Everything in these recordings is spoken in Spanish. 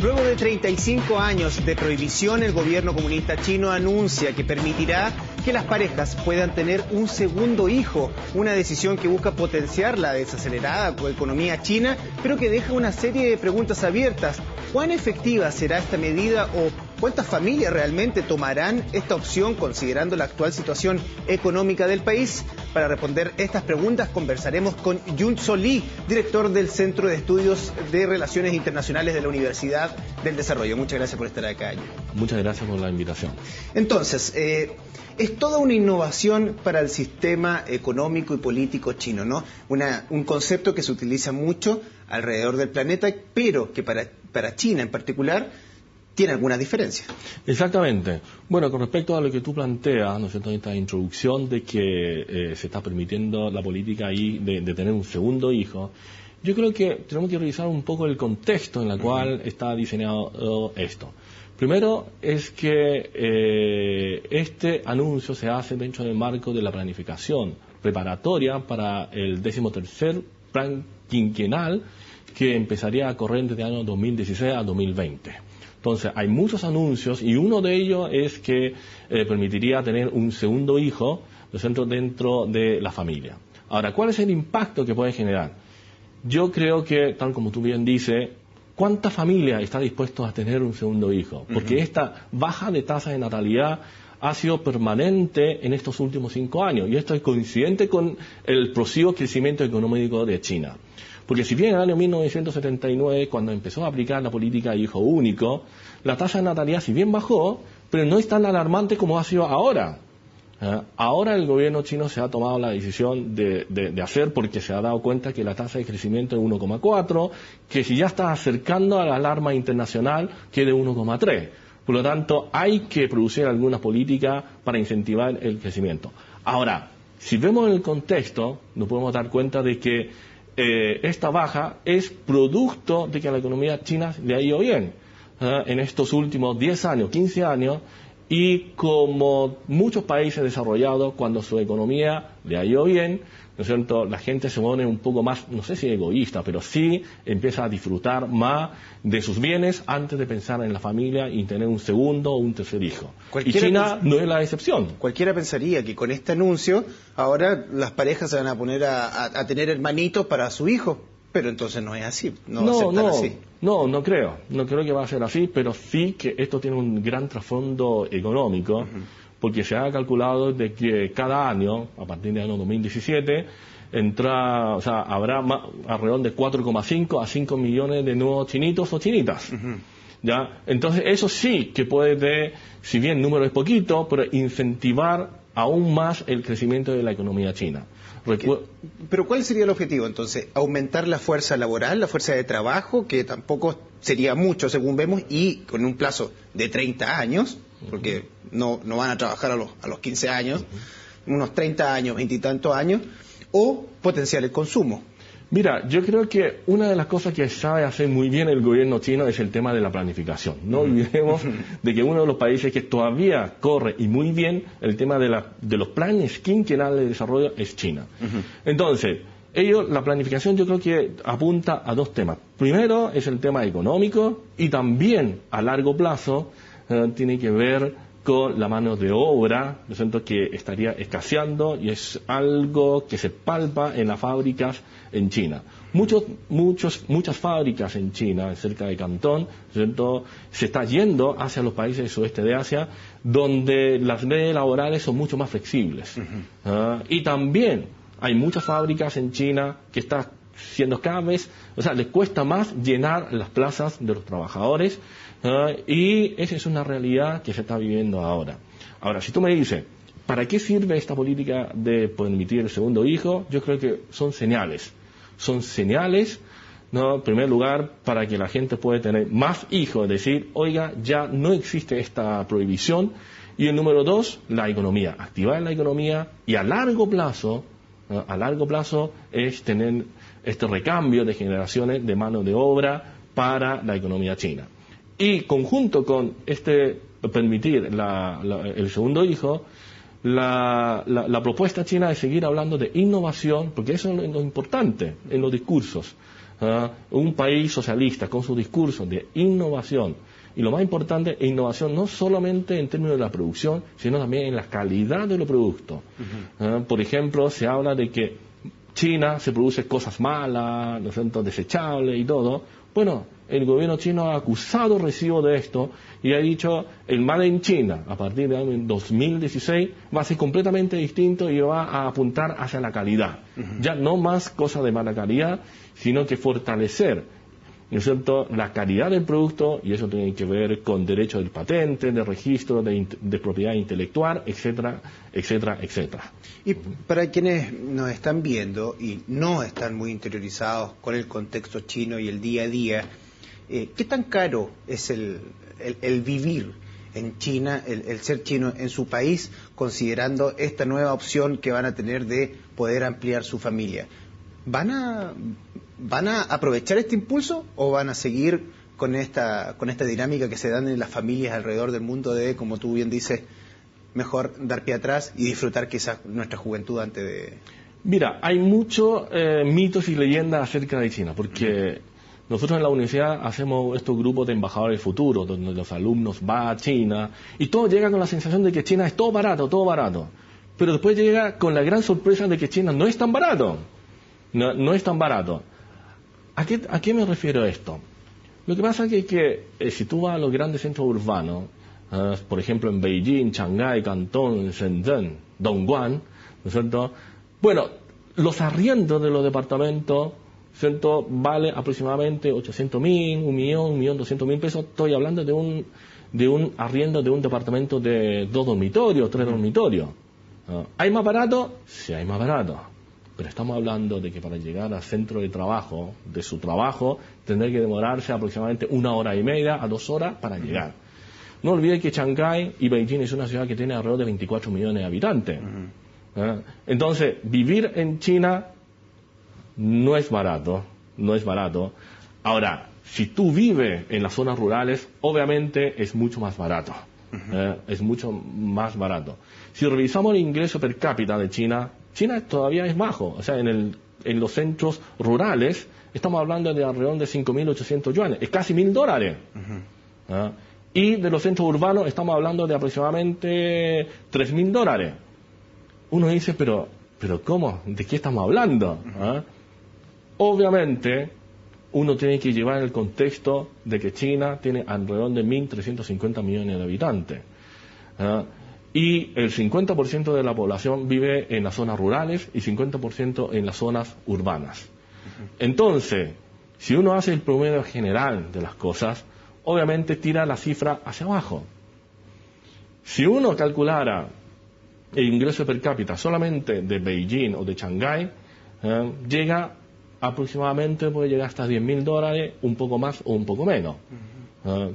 Luego de 35 años de prohibición, el gobierno comunista chino anuncia que permitirá que las parejas puedan tener un segundo hijo, una decisión que busca potenciar la desacelerada economía china, pero que deja una serie de preguntas abiertas. ¿Cuán efectiva será esta medida o cuántas familias realmente tomarán esta opción considerando la actual situación económica del país? Para responder estas preguntas conversaremos con Yun-So Lee, director del Centro de Estudios de Relaciones Internacionales de la Universidad del Desarrollo. Muchas gracias por estar acá. Muchas gracias por la invitación. Entonces, es toda una innovación para el sistema económico y político chino, ¿no? Un concepto que se utiliza mucho alrededor del planeta, pero que para China en particular tiene algunas diferencias. Exactamente. Bueno, con respecto a lo que tú planteas, ¿no es cierto?, esta introducción de que se está permitiendo la política ahí de tener un segundo hijo, yo creo que tenemos que revisar un poco el contexto en el cual está diseñado esto. Primero es que este anuncio se hace dentro del marco de la planificación preparatoria para el 13º plan quinquenal que empezaría a correr desde el año 2016 a 2020. Entonces, hay muchos anuncios y uno de ellos es que permitiría tener un segundo hijo dentro de la familia. Ahora, ¿cuál es el impacto que puede generar? Yo creo que, tal como tú bien dices, ¿cuánta familia está dispuesta a tener un segundo hijo? Porque esta baja de tasa de natalidad ha sido permanente en estos últimos 5 años y esto es coincidente con el progresivo crecimiento económico de China. Porque si bien en el año 1979, cuando empezó a aplicar la política de hijo único, la tasa de natalidad si bien bajó, pero no es tan alarmante como ha sido ahora. Ahora el gobierno chino se ha tomado la decisión de hacer porque se ha dado cuenta que la tasa de crecimiento es 1,4, que si ya está acercando a la alarma internacional que es de 1,3. Por lo tanto, hay que producir alguna política para incentivar el crecimiento. Ahora, si vemos el contexto, nos podemos dar cuenta de que esta baja es producto de que a la economía china le ha ido bien en estos últimos 10 años, 15 años, y como muchos países desarrollados, cuando su economía le ha ido bien, ¿no es cierto?, la gente se pone un poco más, no sé si egoísta, pero sí empieza a disfrutar más de sus bienes antes de pensar en la familia y tener un segundo o un tercer hijo. Y China no es la excepción. Cualquiera pensaría que con este anuncio ahora las parejas se van a poner a tener hermanitos para su hijo, pero entonces no es así, no creo que va a ser así, pero sí que esto tiene un gran trasfondo económico. Porque se ha calculado de que cada año, a partir del año 2017, habrá alrededor de 4,5 a 5 millones de nuevos chinitos o chinitas. ¿Ya? Entonces eso sí que puede, si bien el número es poquito, pero incentivar aún más el crecimiento de la economía china. Pero ¿cuál sería el objetivo entonces? ¿Aumentar la fuerza laboral, la fuerza de trabajo, que tampoco sería mucho según vemos, y con un plazo de 30 años, porque no van a trabajar a los 15 años, unos 30 años, 20 y tantos años, o potenciar el consumo? Mira, yo creo que una de las cosas que sabe hacer muy bien el gobierno chino es el tema de la planificación. No olvidemos de que uno de los países que todavía corre y muy bien el tema de los planes quinquenales de desarrollo es China. Entonces, la planificación yo creo que apunta a dos temas. Primero es el tema económico y también a largo plazo tiene que ver con la mano de obra, ¿no es cierto?, que estaría escaseando y es algo que se palpa en las fábricas en China. Muchas fábricas en China, cerca de Cantón, ¿no es cierto?, se está yendo hacia los países del sudeste de Asia, donde las leyes laborales son mucho más flexibles. Y también hay muchas fábricas en China que están siendo cada vez, les cuesta más llenar las plazas de los trabajadores, y esa es una realidad que se está viviendo ahora. Ahora, si tú me dices, ¿para qué sirve esta política de permitir el segundo hijo? Yo creo que son señales. Son señales, ¿no? En primer lugar, para que la gente pueda tener más hijos, decir, oiga, ya no existe esta prohibición. Y el número 2, la economía. Activar la economía y a largo plazo es tener este recambio de generaciones de mano de obra para la economía china. Y conjunto con permitir el segundo hijo, la propuesta china es seguir hablando de innovación, porque eso es lo importante en los discursos. un país socialista con su discurso de innovación. Y lo más importante, innovación no solamente en términos de la producción, sino también en la calidad de los productos. Por ejemplo, se habla de que China se produce cosas malas, ¿no es cierto?, desechables y todo. Bueno, el gobierno chino ha acusado recibo de esto y ha dicho el Made in China a partir de 2016 va a ser completamente distinto y va a apuntar hacia la calidad. Ya no más cosas de mala calidad, sino que fortalecer, ¿no es cierto?, la calidad del producto, y eso tiene que ver con derecho del patente, de registro, de propiedad intelectual, etcétera, etcétera, etcétera. Y para quienes nos están viendo y no están muy interiorizados con el contexto chino y el día a día, ¿qué tan caro es el vivir en China, el ser chino en su país, considerando esta nueva opción que van a tener de poder ampliar su familia? ¿Van a aprovechar este impulso o van a seguir con esta dinámica que se dan en las familias alrededor del mundo de, como tú bien dices, mejor dar pie atrás y disfrutar quizás nuestra juventud antes de...? Mira, hay muchos mitos y leyendas acerca de China, porque nosotros en la universidad hacemos estos grupos de embajadores del futuro, donde los alumnos van a China y todos llegan con la sensación de que China es todo barato, pero después llega con la gran sorpresa de que China no es tan barato. No es tan barato. ¿A qué me refiero a esto? Lo que pasa es que si tú vas a los grandes centros urbanos, por ejemplo en Beijing, Shanghái, Cantón, Shenzhen, Dongguan, ¿no es cierto? Bueno, los arriendos de los departamentos, ¿cierto?, vale aproximadamente 800.000, 1.200.000 pesos. Estoy hablando de un arriendo de un departamento de 2 dormitorios, 3 dormitorios. ¿Hay más barato? Sí, hay más barato. Pero estamos hablando de que para llegar al centro de trabajo, de su trabajo, tendrá que demorarse aproximadamente 1 hora y media a 2 horas para llegar. No olvide que Shanghái y Beijing es una ciudad que tiene alrededor de 24 millones de habitantes. Entonces, vivir en China no es barato. Ahora, si tú vives en las zonas rurales, obviamente es mucho más barato. Es mucho más barato. Si revisamos el ingreso per cápita de China todavía es bajo. O sea, en los centros rurales estamos hablando de alrededor de 5.800 yuanes. Es casi $1.000. Y de los centros urbanos estamos hablando de aproximadamente $3.000. Uno dice, pero ¿cómo? ¿De qué estamos hablando? Obviamente, uno tiene que llevar el contexto de que China tiene alrededor de 1.350 millones de habitantes. Y el 50% de la población vive en las zonas rurales y 50% en las zonas urbanas. Entonces, si uno hace el promedio general de las cosas, obviamente tira la cifra hacia abajo. Si uno calculara el ingreso per cápita solamente de Beijing o de Shanghái, llega aproximadamente, puede llegar hasta $10.000, un poco más o un poco menos.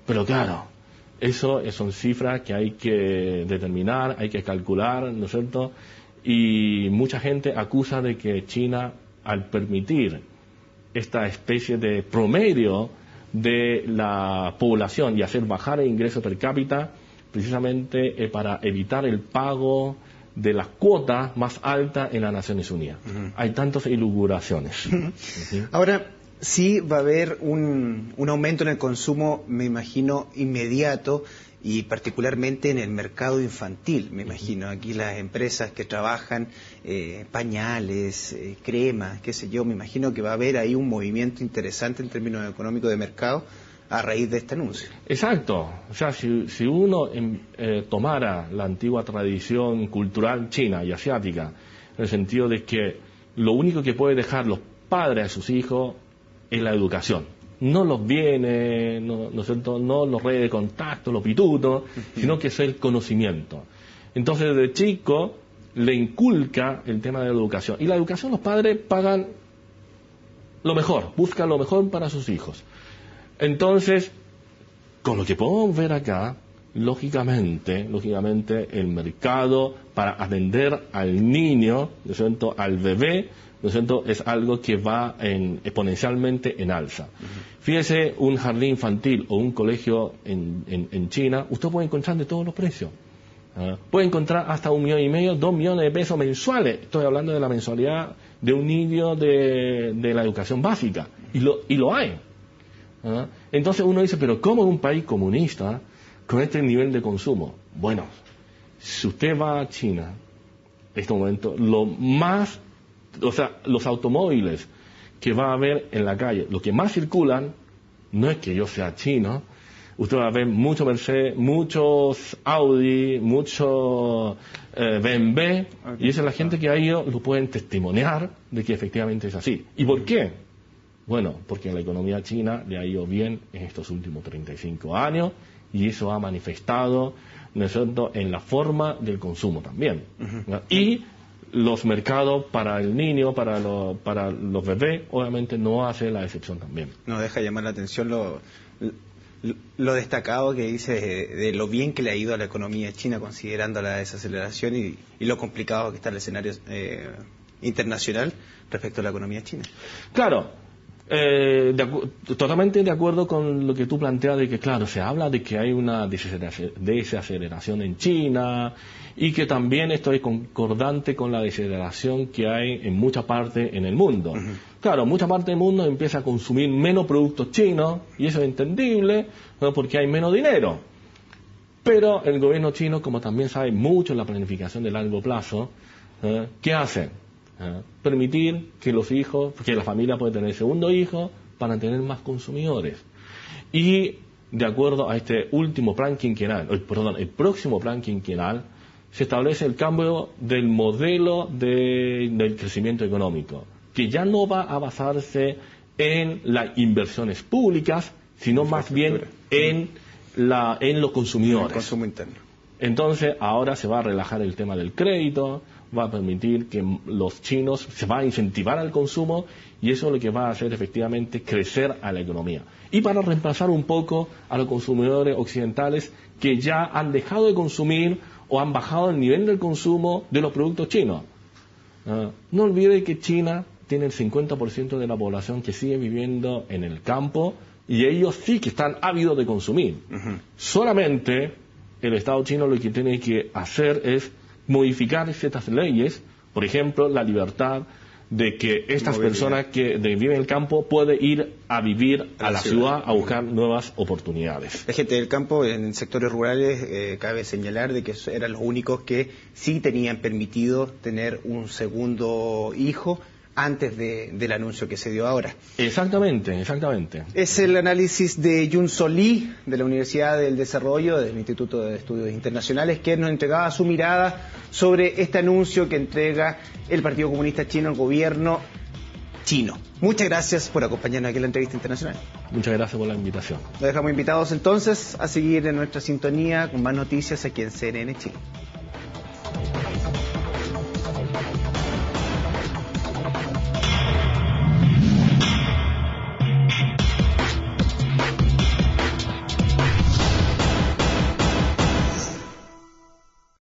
Pero claro, eso son cifras que hay que determinar, hay que calcular, ¿no es cierto? Y mucha gente acusa de que China, al permitir esta especie de promedio de la población y hacer bajar el ingreso per cápita, precisamente para evitar el pago de la cuota más alta en las Naciones Unidas. Hay tantas ilustraciones. Ahora, sí va a haber un aumento en el consumo, me imagino, inmediato, y particularmente en el mercado infantil, me imagino. Aquí las empresas que trabajan pañales, cremas, qué sé yo, me imagino que va a haber ahí un movimiento interesante en términos económicos de mercado a raíz de este anuncio. Exacto. O sea, si uno tomara la antigua tradición cultural china y asiática, en el sentido de que lo único que puede dejar los padres a sus hijos es la educación. No los bienes, no los redes de contacto, los pitutos, sino que es el conocimiento. Entonces, desde chico le inculca el tema de la educación. Y la educación los padres pagan lo mejor, buscan lo mejor para sus hijos. Entonces, con lo que podemos ver acá, lógicamente el mercado para atender al niño, ¿no es cierto?, al bebé, ¿no es cierto?, es algo que va exponencialmente en alza. Fíjese, un jardín infantil o un colegio en China, usted puede encontrar de todos los precios. Puede encontrar hasta 1,5 millones, 2 millones de pesos mensuales. Estoy hablando de la mensualidad de un niño de la educación básica. Y lo hay. ¿Ah? Entonces uno dice, pero ¿cómo un país comunista con este nivel de consumo? Bueno, si usted va a China, en este momento, los automóviles que va a ver en la calle, los que más circulan, no es que yo sea chino, usted va a ver muchos Mercedes, muchos Audi, muchos BMW, y esa es la gente que a ellos lo pueden testimoniar de que efectivamente es así. ¿Y por qué? Bueno, porque la economía china le ha ido bien en estos últimos 35 años y eso ha manifestado, ¿no es cierto?, en la forma del consumo también. Y los mercados para el niño, para los bebés, obviamente no hace la excepción también. No deja llamar la atención lo destacado que dice de lo bien que le ha ido a la economía china considerando la desaceleración y lo complicado que está el escenario internacional respecto a la economía china. Claro. Totalmente de acuerdo con lo que tú planteas de que, claro, se habla de que hay una desaceleración en China y que también esto es concordante con la desaceleración que hay en mucha parte en el mundo. Claro, mucha parte del mundo empieza a consumir menos productos chinos y eso es entendible, ¿no?, porque hay menos dinero. Pero el gobierno chino, como también sabe mucho en la planificación de largo plazo, ¿qué hace? Permitir que los hijos, que la familia pueda tener segundo hijo para tener más consumidores. Y de acuerdo a este último plan quinquenal, el próximo plan quinquenal, se establece el cambio del modelo del crecimiento económico, que ya no va a basarse en las inversiones públicas, sino más bien en los consumidores. El consumo interno. Entonces, ahora se va a relajar el tema del crédito, va a permitir que los chinos se va a incentivar al consumo y eso es lo que va a hacer efectivamente crecer a la economía. Y para reemplazar un poco a los consumidores occidentales que ya han dejado de consumir o han bajado el nivel del consumo de los productos chinos. No olvide que China tiene el 50% de la población que sigue viviendo en el campo y ellos sí que están ávidos de consumir. Solamente el Estado chino lo que tiene que hacer es modificar ciertas leyes, por ejemplo, la libertad de que estas personas que viven en el campo pueden ir a vivir a la ciudad a buscar nuevas oportunidades. La gente del campo en sectores rurales, cabe señalar de que eran los únicos que sí tenían permitido tener un segundo hijo antes del anuncio que se dio ahora. Exactamente, exactamente. Es el análisis de Yun-So Lee, de la Universidad del Desarrollo, del Instituto de Estudios Internacionales, que nos entregaba su mirada sobre este anuncio que entrega el Partido Comunista Chino al gobierno chino. Muchas gracias por acompañarnos aquí en la entrevista internacional. Muchas gracias por la invitación. Los dejamos invitados entonces a seguir en nuestra sintonía con más noticias aquí en CNN Chile.